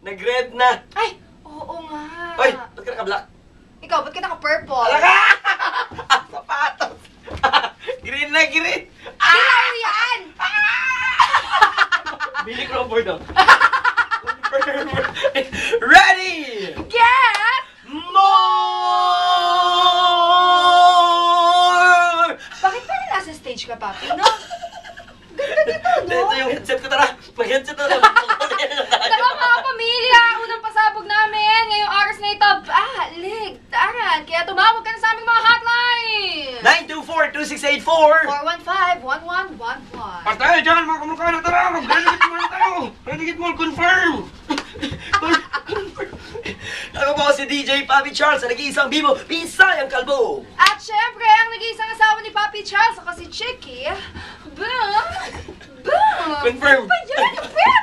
Nag-red na. Ay, oo nga. Hoy, ba't ka naka-black? Ikaw, ba't ka naka-purple? Alaga! Sapatos! Green na green! Dilaw yan! Billy Crawford daw. Ready! Get! More! Bakit parang nasa stage ka, Papi, no? Ganda dito, no? Ito yung headset ko, tara. Mag-headset na lang. Tara mga pamilya, unang pasabog namin. Ngayong oras na ito, taran. Kaya tumawag ka na sa aming mga hotline. 924-2684 415-1111. Patay dyan, mga kamukha na, tara. Mag-relegate mall tayo. Relegate mall, confirm. Ako po si DJ Papi Charles, ang nag-iisang bibo, Bisayang Kalbo. At syempre, ang nag-iisang asawa ni Papi Charles, ako si Chicky. Boom! Boom! Confirm. Ano ba yan?